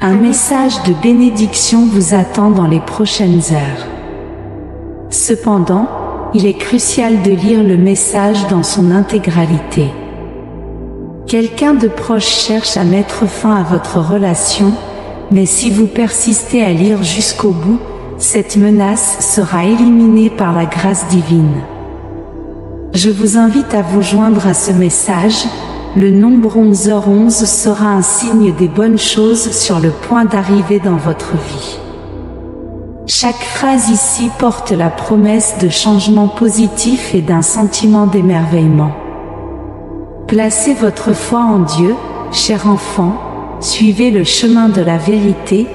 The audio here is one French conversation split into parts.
Un message de bénédiction vous attend dans les prochaines heures. Cependant, il est crucial de lire le message dans son intégralité. Quelqu'un de proche cherche à mettre fin à votre relation, mais si vous persistez à lire jusqu'au bout, cette menace sera éliminée par la grâce divine. Je vous invite à vous joindre à ce message. Le nombre 11h11 sera un signe des bonnes choses sur le point d'arriver dans votre vie. Chaque phrase ici porte la promesse de changement positif et d'un sentiment d'émerveillement. Placez votre foi en Dieu, cher enfant, suivez le chemin de la vérité,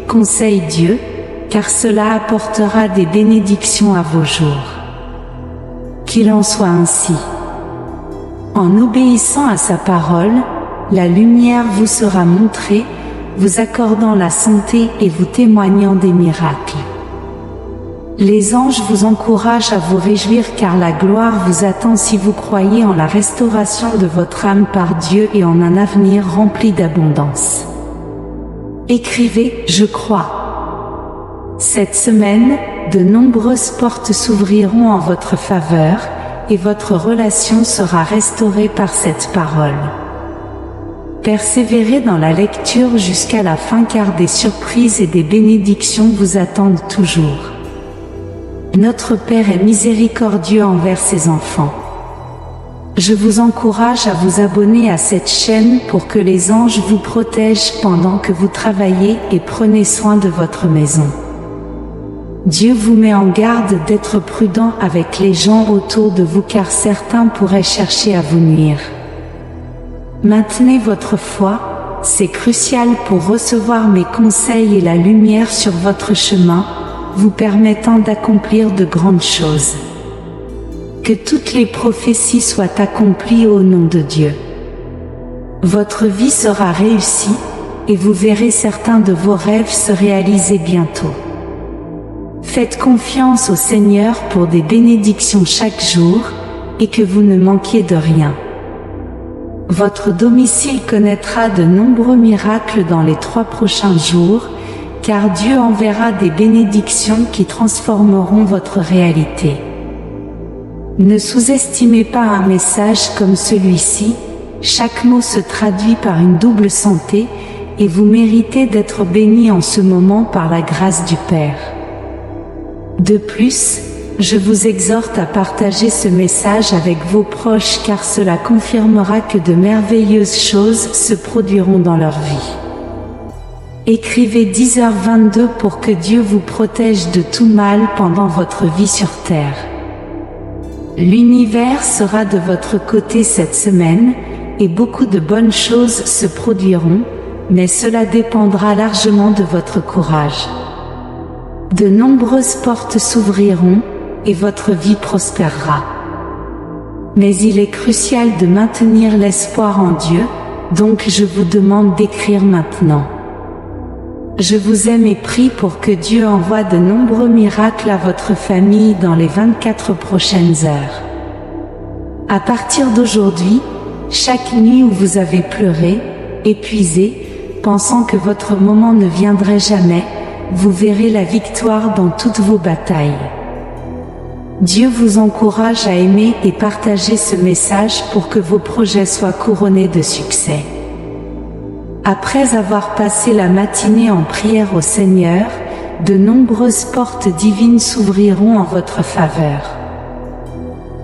conseille Dieu, car cela apportera des bénédictions à vos jours. Qu'il en soit ainsi. En obéissant à sa parole, la lumière vous sera montrée, vous accordant la santé et vous témoignant des miracles. Les anges vous encouragent à vous réjouir car la gloire vous attend si vous croyez en la restauration de votre âme par Dieu et en un avenir rempli d'abondance. Écrivez « Je crois ». Cette semaine, de nombreuses portes s'ouvriront en votre faveur, et votre relation sera restaurée par cette parole. Persévérez dans la lecture jusqu'à la fin car des surprises et des bénédictions vous attendent toujours. Notre Père est miséricordieux envers ses enfants. Je vous encourage à vous abonner à cette chaîne pour que les anges vous protègent pendant que vous travaillez et prenez soin de votre maison. Dieu vous met en garde d'être prudent avec les gens autour de vous car certains pourraient chercher à vous nuire. Maintenez votre foi, c'est crucial pour recevoir mes conseils et la lumière sur votre chemin, vous permettant d'accomplir de grandes choses. Que toutes les prophéties soient accomplies au nom de Dieu. Votre vie sera réussie, et vous verrez certains de vos rêves se réaliser bientôt. Faites confiance au Seigneur pour des bénédictions chaque jour, et que vous ne manquiez de rien. Votre domicile connaîtra de nombreux miracles dans les 3 prochains jours, car Dieu enverra des bénédictions qui transformeront votre réalité. Ne sous-estimez pas un message comme celui-ci, chaque mot se traduit par une double santé, et vous méritez d'être béni en ce moment par la grâce du Père. De plus, je vous exhorte à partager ce message avec vos proches car cela confirmera que de merveilleuses choses se produiront dans leur vie. Écrivez 10h22 pour que Dieu vous protège de tout mal pendant votre vie sur terre. L'univers sera de votre côté cette semaine, et beaucoup de bonnes choses se produiront, mais cela dépendra largement de votre courage. De nombreuses portes s'ouvriront, et votre vie prospérera. Mais il est crucial de maintenir l'espoir en Dieu, donc je vous demande d'écrire maintenant. Je vous aime et prie pour que Dieu envoie de nombreux miracles à votre famille dans les 24 prochaines heures. À partir d'aujourd'hui, chaque nuit où vous avez pleuré, épuisé, pensant que votre moment ne viendrait jamais, vous verrez la victoire dans toutes vos batailles. Dieu vous encourage à aimer et partager ce message pour que vos projets soient couronnés de succès. Après avoir passé la matinée en prière au Seigneur, de nombreuses portes divines s'ouvriront en votre faveur.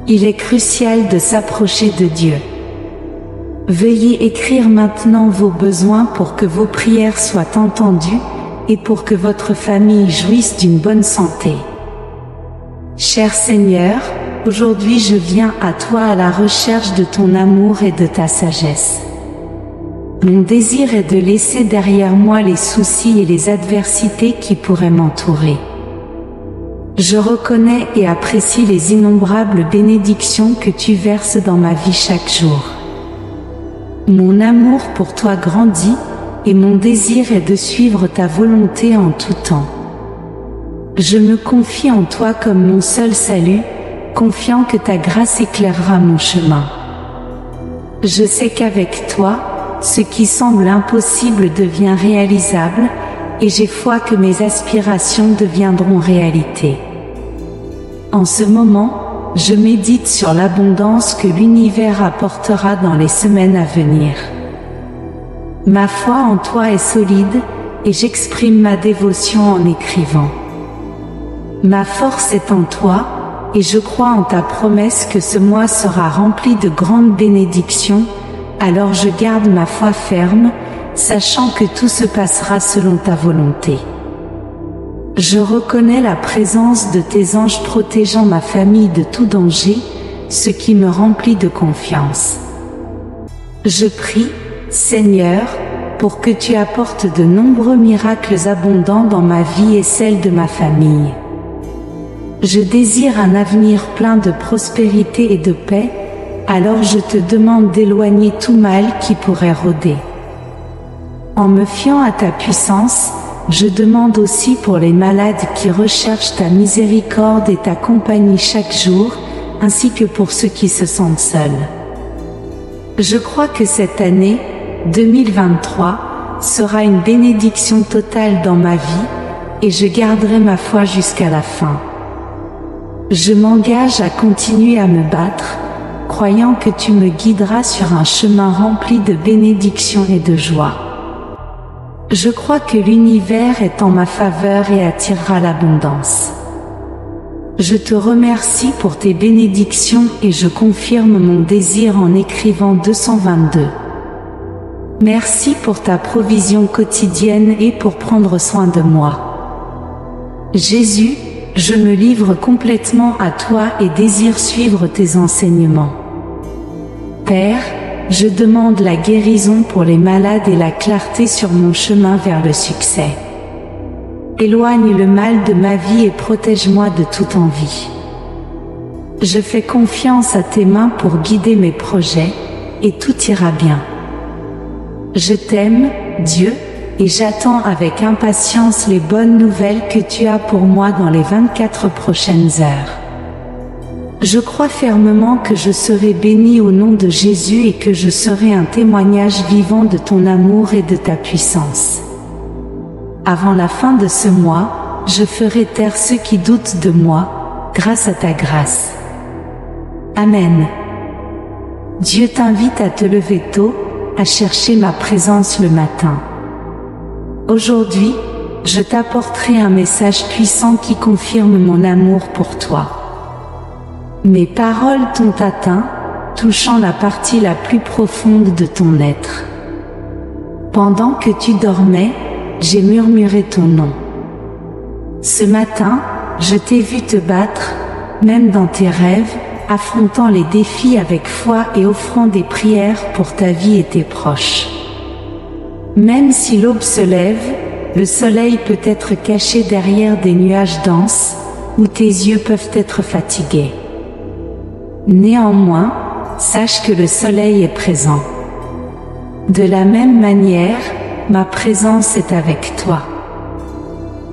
Il est crucial de s'approcher de Dieu. Veuillez écrire maintenant vos besoins pour que vos prières soient entendues, et pour que votre famille jouisse d'une bonne santé. Cher Seigneur, aujourd'hui je viens à toi à la recherche de ton amour et de ta sagesse. Mon désir est de laisser derrière moi les soucis et les adversités qui pourraient m'entourer. Je reconnais et apprécie les innombrables bénédictions que tu verses dans ma vie chaque jour. Mon amour pour toi grandit, et mon désir est de suivre ta volonté en tout temps. Je me confie en toi comme mon seul salut, confiant que ta grâce éclairera mon chemin. Je sais qu'avec toi, ce qui semble impossible devient réalisable, et j'ai foi que mes aspirations deviendront réalité. En ce moment, je médite sur l'abondance que l'univers apportera dans les semaines à venir. Ma foi en toi est solide, et j'exprime ma dévotion en écrivant. Ma force est en toi, et je crois en ta promesse que ce mois sera rempli de grandes bénédictions, alors je garde ma foi ferme, sachant que tout se passera selon ta volonté. Je reconnais la présence de tes anges protégeant ma famille de tout danger, ce qui me remplit de confiance. Je prie, Seigneur, pour que tu apportes de nombreux miracles abondants dans ma vie et celle de ma famille. Je désire un avenir plein de prospérité et de paix, alors je te demande d'éloigner tout mal qui pourrait rôder. En me fiant à ta puissance, je demande aussi pour les malades qui recherchent ta miséricorde et ta compagnie chaque jour, ainsi que pour ceux qui se sentent seuls. Je crois que cette année, 2023, sera une bénédiction totale dans ma vie, et je garderai ma foi jusqu'à la fin. Je m'engage à continuer à me battre, croyant que tu me guideras sur un chemin rempli de bénédictions et de joie. Je crois que l'univers est en ma faveur et attirera l'abondance. Je te remercie pour tes bénédictions et je confirme mon désir en écrivant 222. Merci pour ta provision quotidienne et pour prendre soin de moi. Jésus, je me livre complètement à toi et désire suivre tes enseignements. Père, je demande la guérison pour les malades et la clarté sur mon chemin vers le succès. Éloigne le mal de ma vie et protège-moi de toute envie. Je fais confiance à tes mains pour guider mes projets, et tout ira bien. Je t'aime, Dieu, et j'attends avec impatience les bonnes nouvelles que tu as pour moi dans les 24 prochaines heures. Je crois fermement que je serai béni au nom de Jésus et que je serai un témoignage vivant de ton amour et de ta puissance. Avant la fin de ce mois, je ferai taire ceux qui doutent de moi, grâce à ta grâce. Amen. Dieu t'invite à te lever tôt, à chercher ma présence le matin. Aujourd'hui, je t'apporterai un message puissant qui confirme mon amour pour toi. Mes paroles t'ont atteint, touchant la partie la plus profonde de ton être. Pendant que tu dormais, j'ai murmuré ton nom. Ce matin, je t'ai vu te battre, même dans tes rêves, affrontant les défis avec foi et offrant des prières pour ta vie et tes proches. Même si l'aube se lève, le soleil peut être caché derrière des nuages denses, où tes yeux peuvent être fatigués. Néanmoins, sache que le soleil est présent. De la même manière, ma présence est avec toi.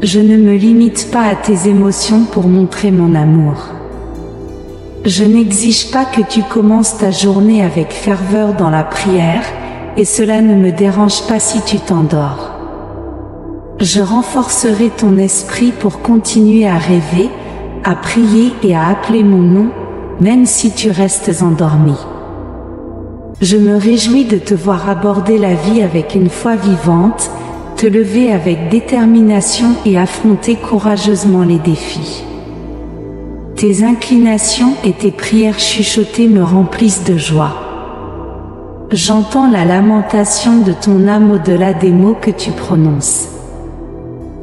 Je ne me limite pas à tes émotions pour montrer mon amour. Je n'exige pas que tu commences ta journée avec ferveur dans la prière, et cela ne me dérange pas si tu t'endors. Je renforcerai ton esprit pour continuer à rêver, à prier et à appeler mon nom, même si tu restes endormi. Je me réjouis de te voir aborder la vie avec une foi vivante, te lever avec détermination et affronter courageusement les défis. Tes inclinations et tes prières chuchotées me remplissent de joie. J'entends la lamentation de ton âme au-delà des mots que tu prononces.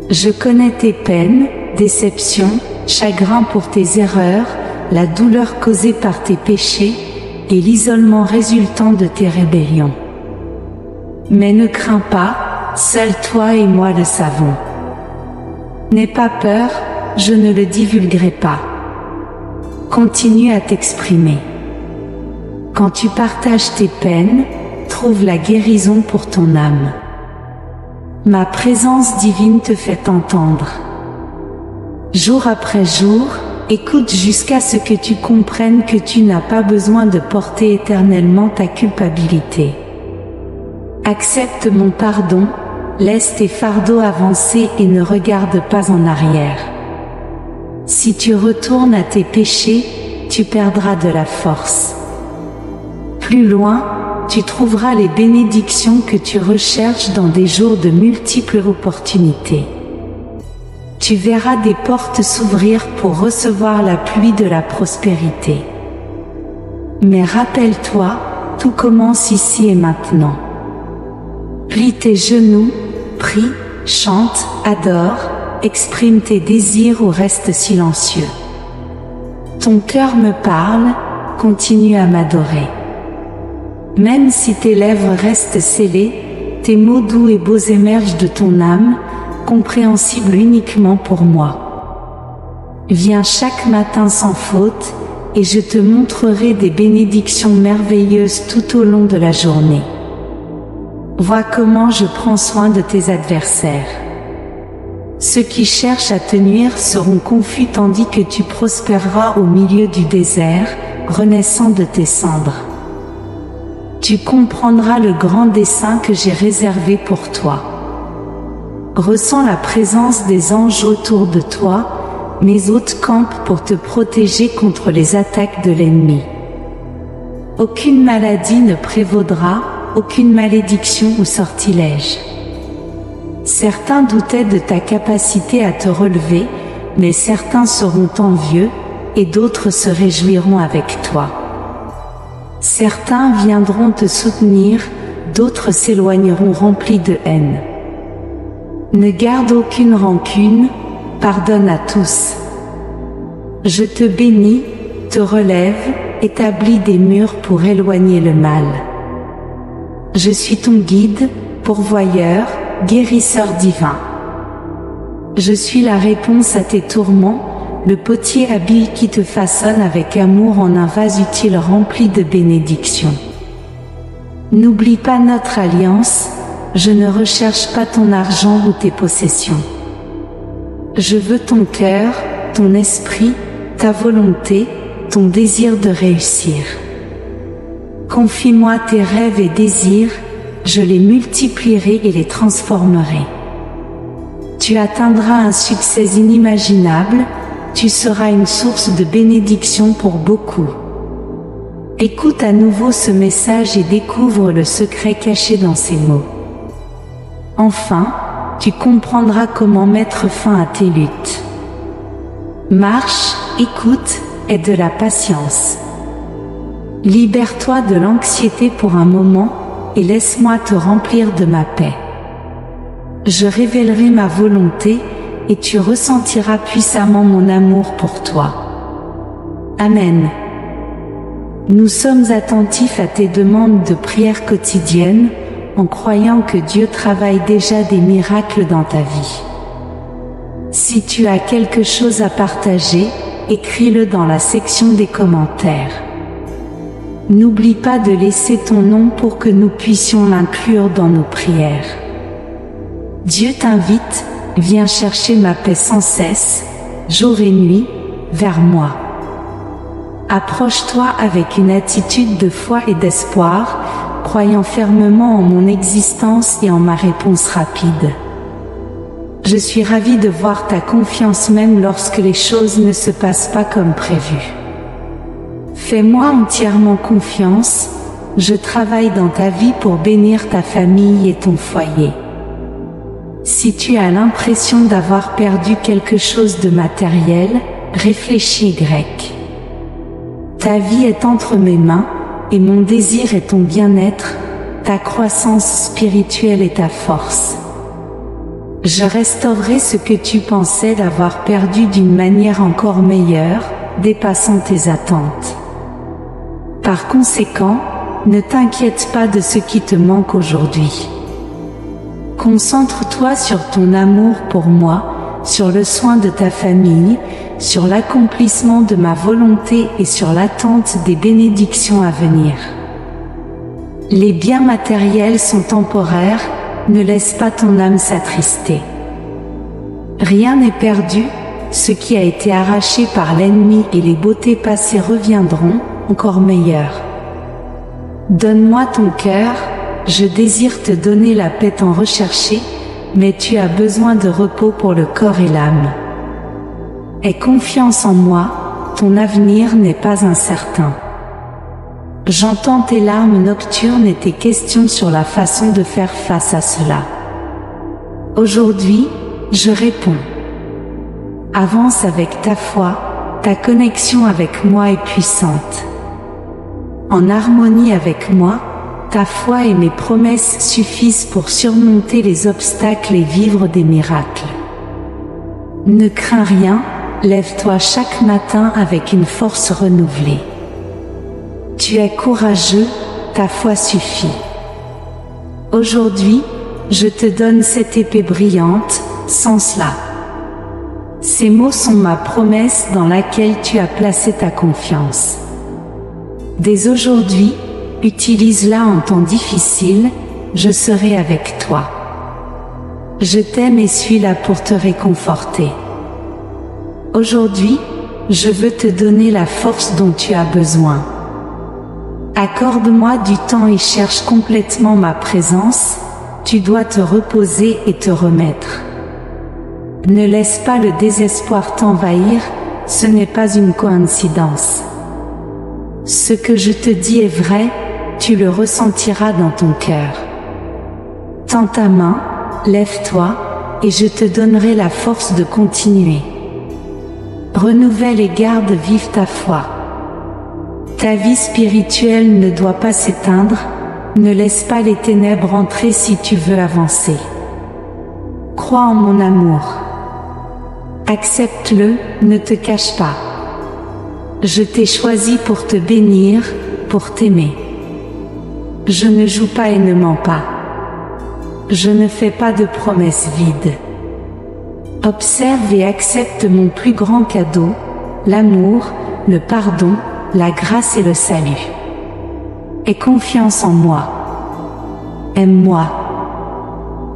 Je connais tes peines, déceptions, chagrins pour tes erreurs, la douleur causée par tes péchés, et l'isolement résultant de tes rébellions. Mais ne crains pas, seul toi et moi le savons. N'aie pas peur, je ne le divulguerai pas. Continue à t'exprimer. Quand tu partages tes peines, trouve la guérison pour ton âme. Ma présence divine te fait entendre. Jour après jour, écoute jusqu'à ce que tu comprennes que tu n'as pas besoin de porter éternellement ta culpabilité. Accepte mon pardon, laisse tes fardeaux avancer et ne regarde pas en arrière. Si tu retournes à tes péchés, tu perdras de la force. Plus loin, tu trouveras les bénédictions que tu recherches dans des jours de multiples opportunités. Tu verras des portes s'ouvrir pour recevoir la pluie de la prospérité. Mais rappelle-toi, tout commence ici et maintenant. Plie tes genoux, prie, chante, adore, exprime tes désirs ou reste silencieux. Ton cœur me parle, continue à m'adorer. Même si tes lèvres restent scellées, tes mots doux et beaux émergent de ton âme, compréhensibles uniquement pour moi. Viens chaque matin sans faute, et je te montrerai des bénédictions merveilleuses tout au long de la journée. Vois comment je prends soin de tes adversaires. Ceux qui cherchent à te nuire seront confus tandis que tu prospéreras au milieu du désert, renaissant de tes cendres. Tu comprendras le grand dessein que j'ai réservé pour toi. Ressens la présence des anges autour de toi, mes hôtes campent pour te protéger contre les attaques de l'ennemi. Aucune maladie ne prévaudra, aucune malédiction ou sortilège. Certains doutaient de ta capacité à te relever, mais certains seront envieux, et d'autres se réjouiront avec toi. Certains viendront te soutenir, d'autres s'éloigneront remplis de haine. Ne garde aucune rancune, pardonne à tous. Je te bénis, te relève, établis des murs pour éloigner le mal. Je suis ton guide, pourvoyeur, guérisseur divin. Je suis la réponse à tes tourments, le potier habile qui te façonne avec amour en un vase utile rempli de bénédictions. N'oublie pas notre alliance, je ne recherche pas ton argent ou tes possessions. Je veux ton cœur, ton esprit, ta volonté, ton désir de réussir. Confie-moi tes rêves et désirs, je les multiplierai et les transformerai. Tu atteindras un succès inimaginable, tu seras une source de bénédiction pour beaucoup. Écoute à nouveau ce message et découvre le secret caché dans ces mots. Enfin, tu comprendras comment mettre fin à tes luttes. Marche, écoute, aie de la patience. Libère-toi de l'anxiété pour un moment, et laisse-moi te remplir de ma paix. Je révélerai ma volonté, et tu ressentiras puissamment mon amour pour toi. Amen. Nous sommes attentifs à tes demandes de prière quotidiennes, en croyant que Dieu travaille déjà des miracles dans ta vie. Si tu as quelque chose à partager, écris-le dans la section des commentaires. N'oublie pas de laisser ton nom pour que nous puissions l'inclure dans nos prières. Dieu t'invite, viens chercher ma paix sans cesse, jour et nuit, vers moi. Approche-toi avec une attitude de foi et d'espoir, croyant fermement en mon existence et en ma réponse rapide. Je suis ravie de voir ta confiance même lorsque les choses ne se passent pas comme prévu. Fais-moi entièrement confiance, je travaille dans ta vie pour bénir ta famille et ton foyer. Si tu as l'impression d'avoir perdu quelque chose de matériel, réfléchis grec. Ta vie est entre mes mains, et mon désir est ton bien-être, ta croissance spirituelle et ta force. Je restaurerai ce que tu pensais d'avoir perdu d'une manière encore meilleure, dépassant tes attentes. Par conséquent, ne t'inquiète pas de ce qui te manque aujourd'hui. Concentre-toi sur ton amour pour moi, sur le soin de ta famille, sur l'accomplissement de ma volonté et sur l'attente des bénédictions à venir. Les biens matériels sont temporaires, ne laisse pas ton âme s'attrister. Rien n'est perdu, ce qui a été arraché par l'ennemi et les beautés passées reviendront, encore meilleures. Donne-moi ton cœur, je désire te donner la paix tant recherchée, mais tu as besoin de repos pour le corps et l'âme. Aie confiance en moi, ton avenir n'est pas incertain. J'entends tes larmes nocturnes et tes questions sur la façon de faire face à cela. Aujourd'hui, je réponds. Avance avec ta foi, ta connexion avec moi est puissante. En harmonie avec moi, ta foi et mes promesses suffisent pour surmonter les obstacles et vivre des miracles. Ne crains rien, lève-toi chaque matin avec une force renouvelée. Tu es courageux, ta foi suffit. Aujourd'hui, je te donne cette épée brillante, sans cela. Ces mots sont ma promesse dans laquelle tu as placé ta confiance. Dès aujourd'hui, utilise-la en temps difficile, je serai avec toi. Je t'aime et suis là pour te réconforter. Aujourd'hui, je veux te donner la force dont tu as besoin. Accorde-moi du temps et cherche complètement ma présence, tu dois te reposer et te remettre. Ne laisse pas le désespoir t'envahir, ce n'est pas une coïncidence. Ce que je te dis est vrai, tu le ressentiras dans ton cœur. Tends ta main, lève-toi, et je te donnerai la force de continuer. Renouvelle et garde vive ta foi. Ta vie spirituelle ne doit pas s'éteindre, ne laisse pas les ténèbres entrer si tu veux avancer. Crois en mon amour. Accepte-le, ne te cache pas. Je t'ai choisi pour te bénir, pour t'aimer. Je ne joue pas et ne mens pas. Je ne fais pas de promesses vides. Observe et accepte mon plus grand cadeau, l'amour, le pardon, la grâce et le salut. Aie confiance en moi. Aime-moi.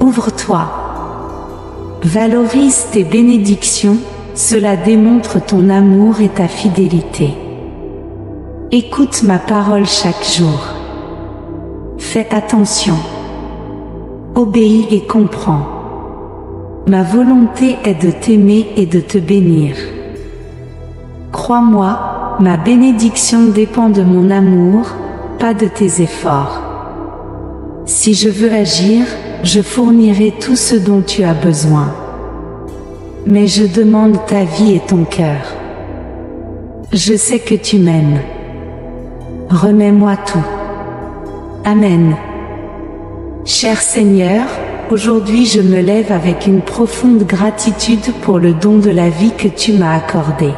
Ouvre-toi. Valorise tes bénédictions, cela démontre ton amour et ta fidélité. Écoute ma parole chaque jour. Fais attention. Obéis et comprends. Ma volonté est de t'aimer et de te bénir. Crois-moi, ma bénédiction dépend de mon amour, pas de tes efforts. Si je veux agir, je fournirai tout ce dont tu as besoin. Mais je demande ta vie et ton cœur. Je sais que tu m'aimes. Remets-moi tout. Amen. Cher Seigneur, aujourd'hui je me lève avec une profonde gratitude pour le don de la vie que tu m'as accordé.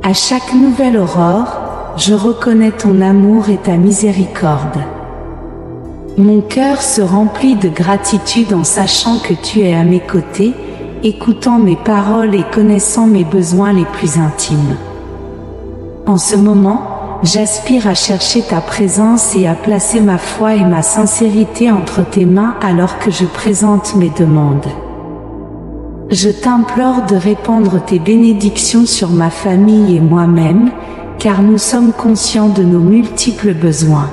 À chaque nouvelle aurore, je reconnais ton amour et ta miséricorde. Mon cœur se remplit de gratitude en sachant que tu es à mes côtés, écoutant mes paroles et connaissant mes besoins les plus intimes. En ce moment, j'aspire à chercher ta présence et à placer ma foi et ma sincérité entre tes mains alors que je présente mes demandes. Je t'implore de répandre tes bénédictions sur ma famille et moi-même, car nous sommes conscients de nos multiples besoins.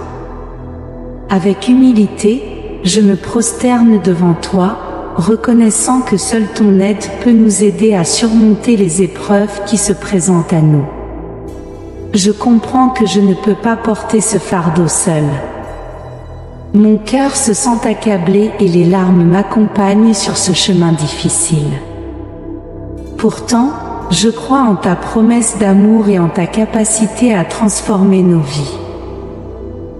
Avec humilité, je me prosterne devant toi, reconnaissant que seule ton aide peut nous aider à surmonter les épreuves qui se présentent à nous. Je comprends que je ne peux pas porter ce fardeau seul. Mon cœur se sent accablé et les larmes m'accompagnent sur ce chemin difficile. Pourtant, je crois en ta promesse d'amour et en ta capacité à transformer nos vies.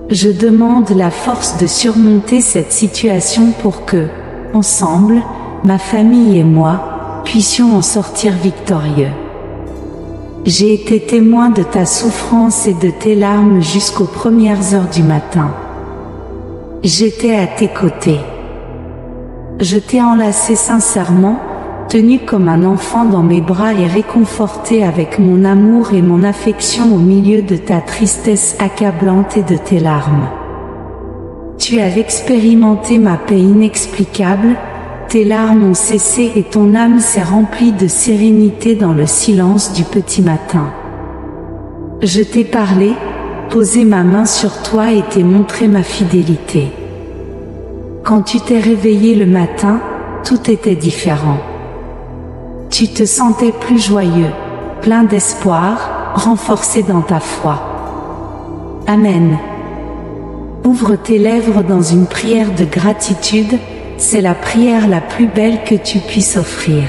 Je demande la force de surmonter cette situation pour que, ensemble, ma famille et moi, puissions en sortir victorieux. J'ai été témoin de ta souffrance et de tes larmes jusqu'aux premières heures du matin. J'étais à tes côtés. Je t'ai enlacé sincèrement, tenu comme un enfant dans mes bras et réconforté avec mon amour et mon affection au milieu de ta tristesse accablante et de tes larmes. Tu as expérimenté ma paix inexplicable, tes larmes ont cessé et ton âme s'est remplie de sérénité dans le silence du petit matin. Je t'ai parlé, posé ma main sur toi et t'ai montré ma fidélité. Quand tu t'es réveillé le matin, tout était différent. Tu te sentais plus joyeux, plein d'espoir, renforcé dans ta foi. Amen. Ouvre tes lèvres dans une prière de gratitude, c'est la prière la plus belle que tu puisses offrir.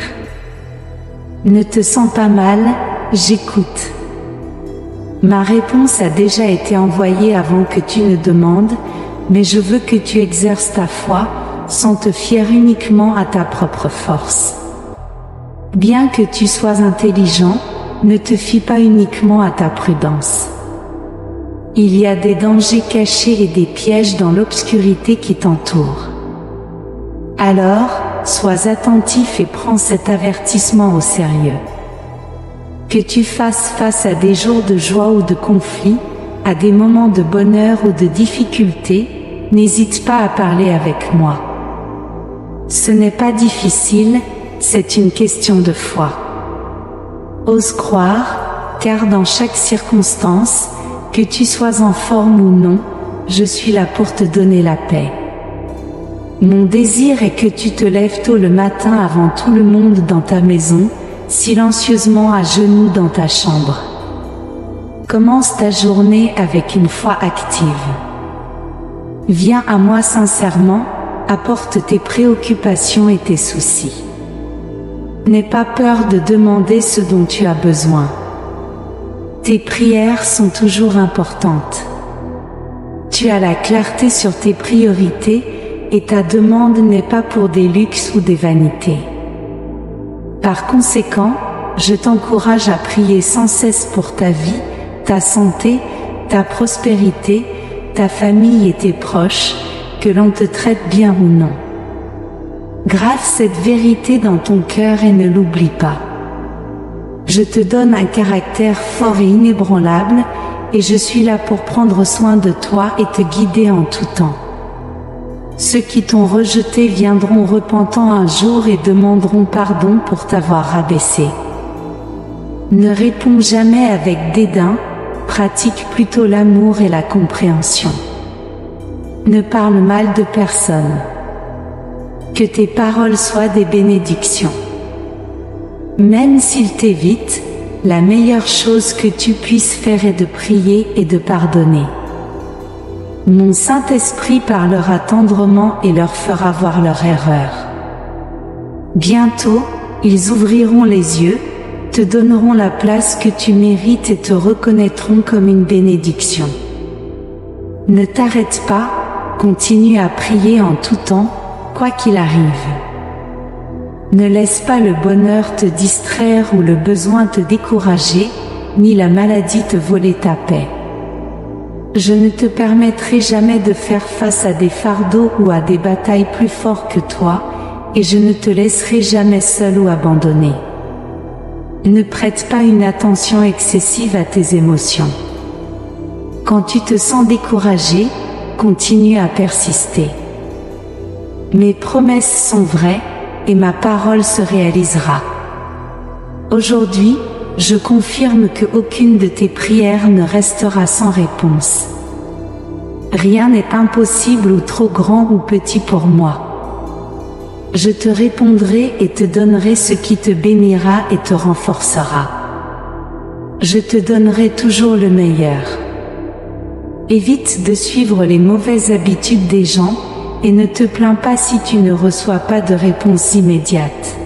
Ne te sens pas mal, j'écoute. Ma réponse a déjà été envoyée avant que tu ne demandes, mais je veux que tu exerces ta foi, sans te fier uniquement à ta propre force. Bien que tu sois intelligent, ne te fie pas uniquement à ta prudence. Il y a des dangers cachés et des pièges dans l'obscurité qui t'entoure. Alors, sois attentif et prends cet avertissement au sérieux. Que tu fasses face à des jours de joie ou de conflit, à des moments de bonheur ou de difficulté, n'hésite pas à parler avec moi. Ce n'est pas difficile, c'est une question de foi. Ose croire, car dans chaque circonstance, que tu sois en forme ou non, je suis là pour te donner la paix. Mon désir est que tu te lèves tôt le matin avant tout le monde dans ta maison, silencieusement à genoux dans ta chambre. Commence ta journée avec une foi active. Viens à moi sincèrement, apporte tes préoccupations et tes soucis. N'aie pas peur de demander ce dont tu as besoin. Tes prières sont toujours importantes. Tu as la clarté sur tes priorités et ta demande n'est pas pour des luxes ou des vanités. Par conséquent, je t'encourage à prier sans cesse pour ta vie, ta santé, ta prospérité, ta famille et tes proches, que l'on te traite bien ou non. Grave cette vérité dans ton cœur et ne l'oublie pas. Je te donne un caractère fort et inébranlable, et je suis là pour prendre soin de toi et te guider en tout temps. Ceux qui t'ont rejeté viendront repentant un jour et demanderont pardon pour t'avoir rabaissé. Ne réponds jamais avec dédain, pratique plutôt l'amour et la compréhension. Ne parle mal de personne. Que tes paroles soient des bénédictions. Même s'ils t'évitent, la meilleure chose que tu puisses faire est de prier et de pardonner. Mon Saint-Esprit parlera tendrement et leur fera voir leur erreur. Bientôt, ils ouvriront les yeux, te donneront la place que tu mérites et te reconnaîtront comme une bénédiction. Ne t'arrête pas, continue à prier en tout temps, quoi qu'il arrive. Ne laisse pas le bonheur te distraire ou le besoin te décourager, ni la maladie te voler ta paix. Je ne te permettrai jamais de faire face à des fardeaux ou à des batailles plus forts que toi, et je ne te laisserai jamais seul ou abandonné. Ne prête pas une attention excessive à tes émotions. Quand tu te sens découragé, continue à persister. Mes promesses sont vraies, et ma parole se réalisera. Aujourd'hui, je confirme qu'aucune de tes prières ne restera sans réponse. Rien n'est impossible ou trop grand ou petit pour moi. Je te répondrai et te donnerai ce qui te bénira et te renforcera. Je te donnerai toujours le meilleur. Évite de suivre les mauvaises habitudes des gens, et ne te plains pas si tu ne reçois pas de réponse immédiate.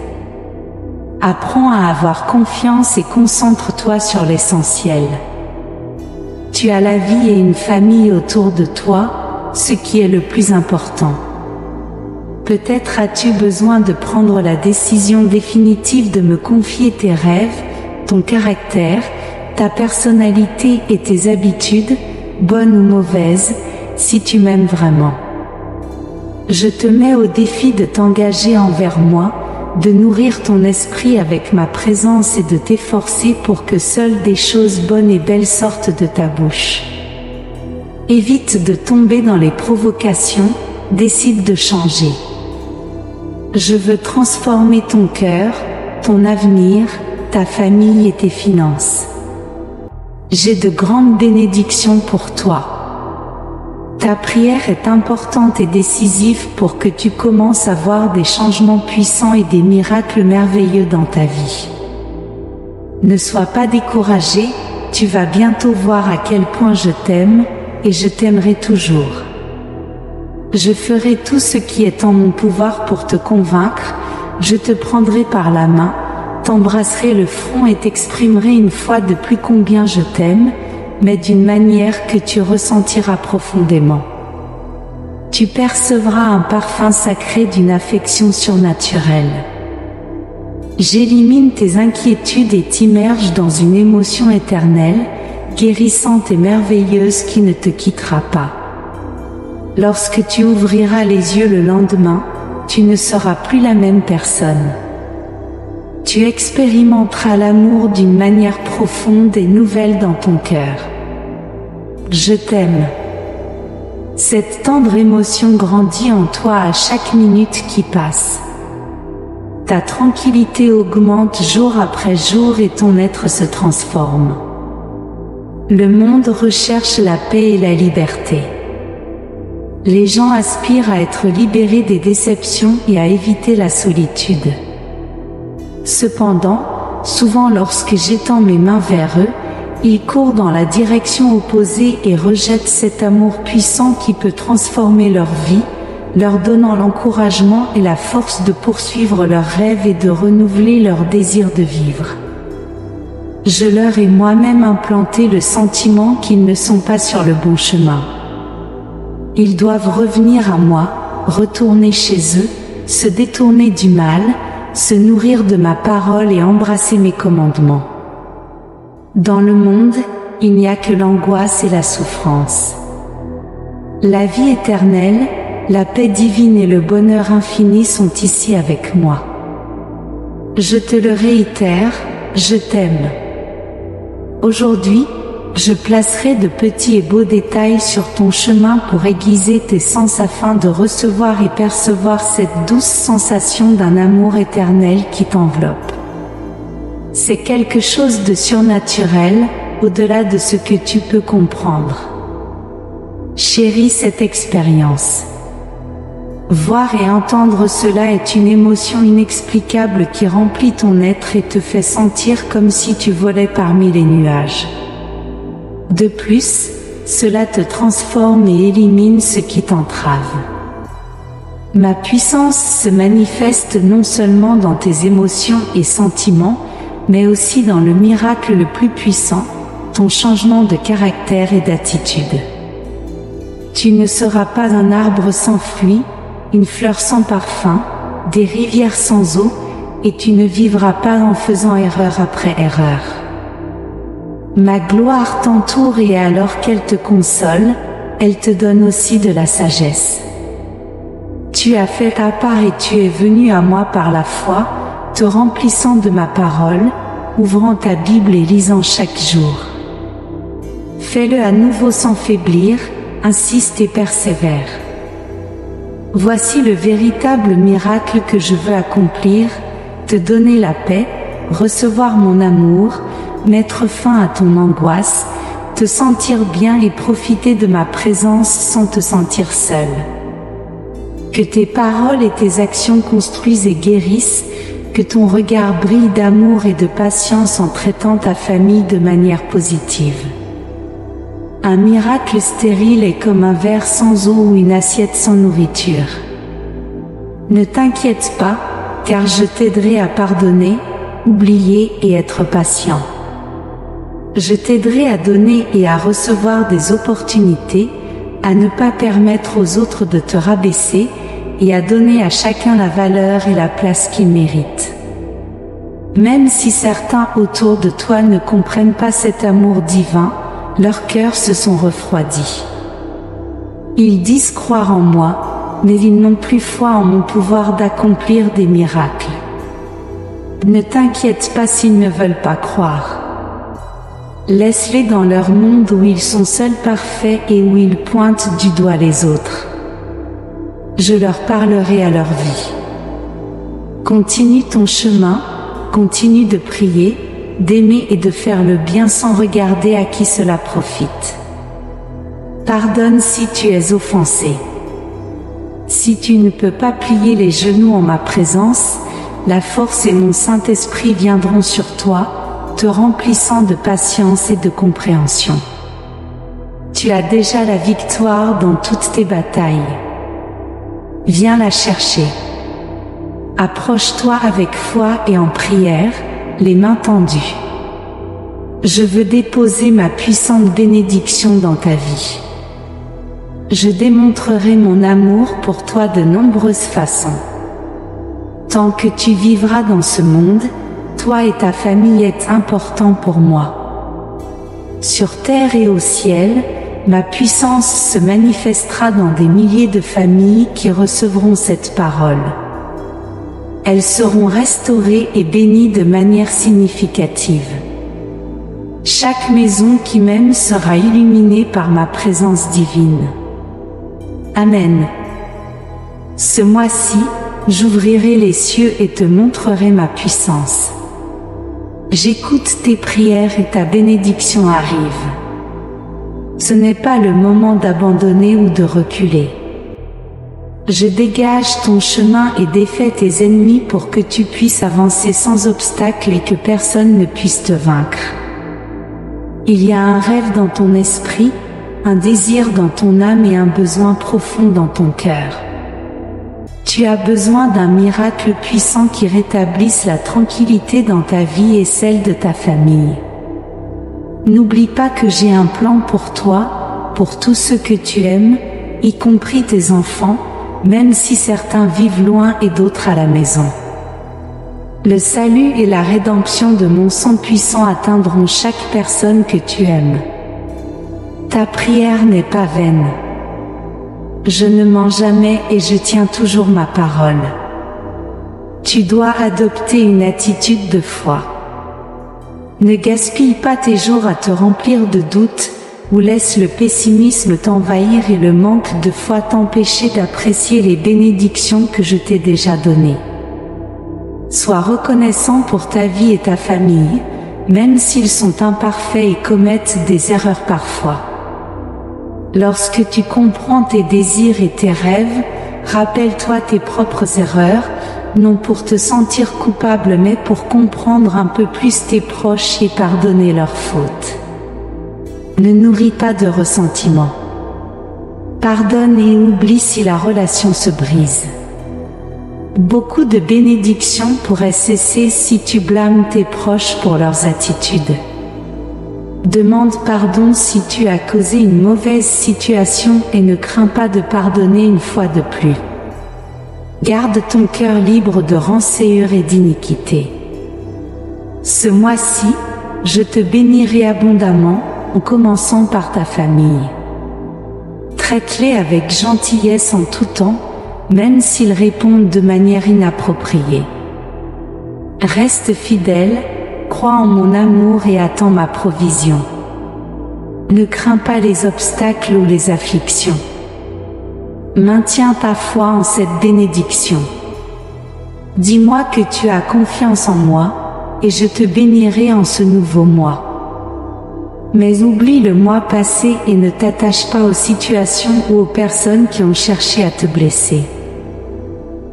Apprends à avoir confiance et concentre-toi sur l'essentiel. Tu as la vie et une famille autour de toi, ce qui est le plus important. Peut-être as-tu besoin de prendre la décision définitive de me confier tes rêves, ton caractère, ta personnalité et tes habitudes, bonnes ou mauvaises, si tu m'aimes vraiment. Je te mets au défi de t'engager envers moi, de nourrir ton esprit avec ma présence et de t'efforcer pour que seules des choses bonnes et belles sortent de ta bouche. Évite de tomber dans les provocations, décide de changer. Je veux transformer ton cœur, ton avenir, ta famille et tes finances. J'ai de grandes bénédictions pour toi. Ta prière est importante et décisive pour que tu commences à voir des changements puissants et des miracles merveilleux dans ta vie. Ne sois pas découragé, tu vas bientôt voir à quel point je t'aime, et je t'aimerai toujours. Je ferai tout ce qui est en mon pouvoir pour te convaincre, je te prendrai par la main, t'embrasserai le front et t'exprimerai une fois de plus combien je t'aime, mais d'une manière que tu ressentiras profondément. Tu percevras un parfum sacré d'une affection surnaturelle. J'élimine tes inquiétudes et t'immerge dans une émotion éternelle, guérissante et merveilleuse qui ne te quittera pas. Lorsque tu ouvriras les yeux le lendemain, tu ne seras plus la même personne. Tu expérimenteras l'amour d'une manière profonde et nouvelle dans ton cœur. Je t'aime. Cette tendre émotion grandit en toi à chaque minute qui passe. Ta tranquillité augmente jour après jour et ton être se transforme. Le monde recherche la paix et la liberté. Les gens aspirent à être libérés des déceptions et à éviter la solitude. Cependant, souvent lorsque j'étends mes mains vers eux, ils courent dans la direction opposée et rejettent cet amour puissant qui peut transformer leur vie, leur donnant l'encouragement et la force de poursuivre leurs rêves et de renouveler leur désir de vivre. Je leur ai moi-même implanté le sentiment qu'ils ne sont pas sur le bon chemin. Ils doivent revenir à moi, retourner chez eux, se détourner du mal, se nourrir de ma parole et embrasser mes commandements. Dans le monde, il n'y a que l'angoisse et la souffrance. La vie éternelle, la paix divine et le bonheur infini sont ici avec moi. Je te le réitère, je t'aime. Aujourd'hui, je placerai de petits et beaux détails sur ton chemin pour aiguiser tes sens afin de recevoir et percevoir cette douce sensation d'un amour éternel qui t'enveloppe. C'est quelque chose de surnaturel, au-delà de ce que tu peux comprendre. Chéris cette expérience. Voir et entendre cela est une émotion inexplicable qui remplit ton être et te fait sentir comme si tu volais parmi les nuages. De plus, cela te transforme et élimine ce qui t'entrave. Ma puissance se manifeste non seulement dans tes émotions et sentiments, mais aussi dans le miracle le plus puissant, ton changement de caractère et d'attitude. Tu ne seras pas un arbre sans fruits, une fleur sans parfum, des rivières sans eau, et tu ne vivras pas en faisant erreur après erreur. Ma gloire t'entoure et alors qu'elle te console, elle te donne aussi de la sagesse. Tu as fait ta part et tu es venu à moi par la foi, te remplissant de ma parole, ouvrant ta Bible et lisant chaque jour. Fais-le à nouveau sans faiblir, insiste et persévère. Voici le véritable miracle que je veux accomplir, te donner la paix, recevoir mon amour, mettre fin à ton angoisse, te sentir bien et profiter de ma présence sans te sentir seul. Que tes paroles et tes actions construisent et guérissent, que ton regard brille d'amour et de patience en traitant ta famille de manière positive. Un miracle stérile est comme un verre sans eau ou une assiette sans nourriture. Ne t'inquiète pas, car je t'aiderai à pardonner, oublier et être patient. Je t'aiderai à donner et à recevoir des opportunités, à ne pas permettre aux autres de te rabaisser, et à donner à chacun la valeur et la place qu'il mérite. Même si certains autour de toi ne comprennent pas cet amour divin, leurs cœurs se sont refroidis. Ils disent croire en moi, mais ils n'ont plus foi en mon pouvoir d'accomplir des miracles. Ne t'inquiète pas s'ils ne veulent pas croire. Laisse-les dans leur monde où ils sont seuls parfaits et où ils pointent du doigt les autres. Je leur parlerai à leur vie. Continue ton chemin, continue de prier, d'aimer et de faire le bien sans regarder à qui cela profite. Pardonne si tu es offensé. Si tu ne peux pas plier les genoux en ma présence, la force et mon Saint-Esprit viendront sur toi, te remplissant de patience et de compréhension. Tu as déjà la victoire dans toutes tes batailles. Viens la chercher. Approche-toi avec foi et en prière, les mains tendues. Je veux déposer ma puissante bénédiction dans ta vie. Je démontrerai mon amour pour toi de nombreuses façons. Tant que tu vivras dans ce monde, toi et ta famille êtes importants pour moi. Sur terre et au ciel, ma puissance se manifestera dans des milliers de familles qui recevront cette parole. Elles seront restaurées et bénies de manière significative. Chaque maison qui m'aime sera illuminée par ma présence divine. Amen. Ce mois-ci, j'ouvrirai les cieux et te montrerai ma puissance. J'écoute tes prières et ta bénédiction arrive. Ce n'est pas le moment d'abandonner ou de reculer. Je dégage ton chemin et défais tes ennemis pour que tu puisses avancer sans obstacle et que personne ne puisse te vaincre. Il y a un rêve dans ton esprit, un désir dans ton âme et un besoin profond dans ton cœur. Tu as besoin d'un miracle puissant qui rétablisse la tranquillité dans ta vie et celle de ta famille. N'oublie pas que j'ai un plan pour toi, pour tous ceux que tu aimes, y compris tes enfants, même si certains vivent loin et d'autres à la maison. Le salut et la rédemption de mon sang puissant atteindront chaque personne que tu aimes. Ta prière n'est pas vaine. Je ne mens jamais et je tiens toujours ma parole. Tu dois adopter une attitude de foi. Ne gaspille pas tes jours à te remplir de doutes, ou laisse le pessimisme t'envahir et le manque de foi t'empêcher d'apprécier les bénédictions que je t'ai déjà données. Sois reconnaissant pour ta vie et ta famille, même s'ils sont imparfaits et commettent des erreurs parfois. Lorsque tu comprends tes désirs et tes rêves, rappelle-toi tes propres erreurs, non pour te sentir coupable mais pour comprendre un peu plus tes proches et pardonner leurs fautes. Ne nourris pas de ressentiment. Pardonne et oublie si la relation se brise. Beaucoup de bénédictions pourraient cesser si tu blâmes tes proches pour leurs attitudes. Demande pardon si tu as causé une mauvaise situation et ne crains pas de pardonner une fois de plus. Garde ton cœur libre de rançonnure et d'iniquité. Ce mois-ci, je te bénirai abondamment, en commençant par ta famille. Traite-les avec gentillesse en tout temps, même s'ils répondent de manière inappropriée. Reste fidèle, crois en mon amour et attends ma provision. Ne crains pas les obstacles ou les afflictions. Maintiens ta foi en cette bénédiction. Dis-moi que tu as confiance en moi, et je te bénirai en ce nouveau mois. Mais oublie le mois passé et ne t'attache pas aux situations ou aux personnes qui ont cherché à te blesser.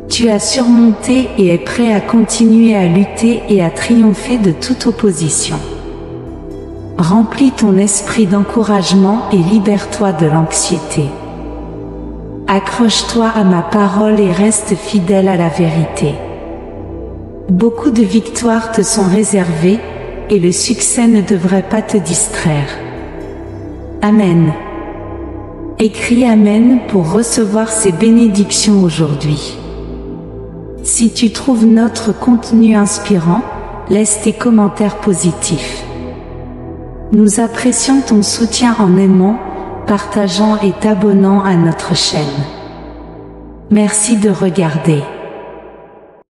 Tu as surmonté et es prêt à continuer à lutter et à triompher de toute opposition. Remplis ton esprit d'encouragement et libère-toi de l'anxiété. Accroche-toi à ma parole et reste fidèle à la vérité. Beaucoup de victoires te sont réservées, et le succès ne devrait pas te distraire. Amen. Écris Amen pour recevoir ces bénédictions aujourd'hui. Si tu trouves notre contenu inspirant, laisse tes commentaires positifs. Nous apprécions ton soutien en aimant, partageant et t'abonnant à notre chaîne. Merci de regarder.